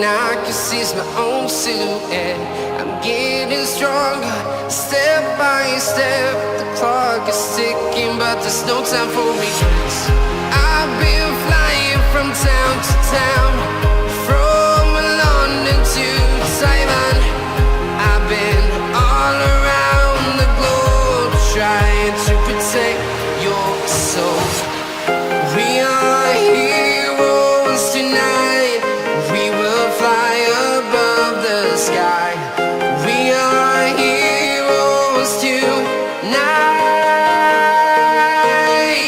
I can seize my own silhouette. I'm getting stronger, step by step. The clock is ticking, but there's no time for regrets. I've been flying from town to town, from London to Taiwan. I've been all around the globe, trying to protect your soul. We are heroes tonight. We will fly above the sky. We are heroes tonight.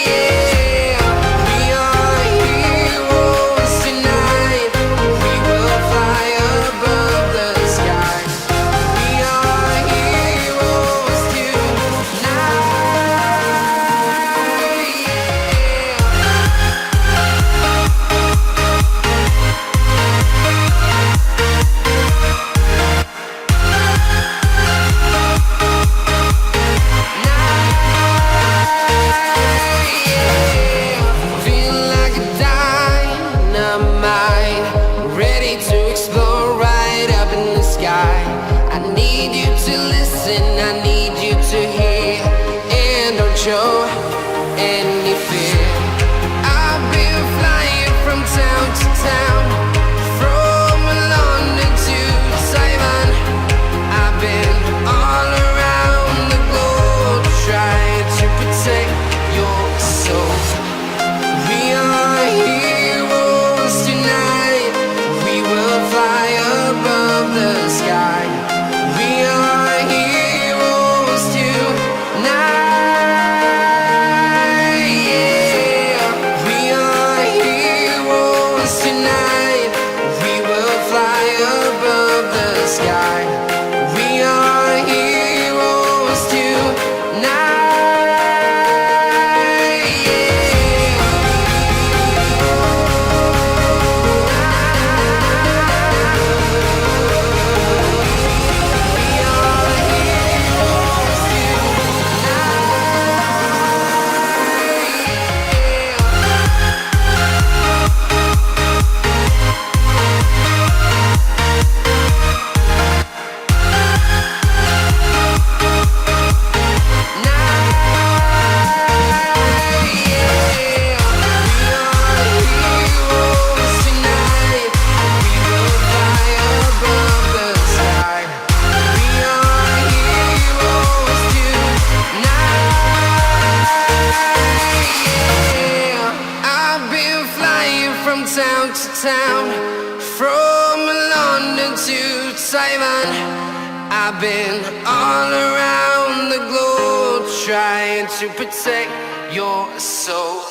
Yeah. We are heroes tonight. We will fly above the sky. We are heroes tonight. Feel like a dynamite, ready to explode right up in the sky. I need you to listen, I need you to hear, and don't show any fear. I've been flying from town to town, from London to Taiwan. I've been all around the globe, trying to protect your soul. We are heroes tonight. We will fly above the sky. We are heroes tonight. Yeah. We are heroes tonight. We will fly above the sky. We are heroes tonight. I've been flying from town to town, from London to Taiwan. I've been all around the globe, trying to protect your soul.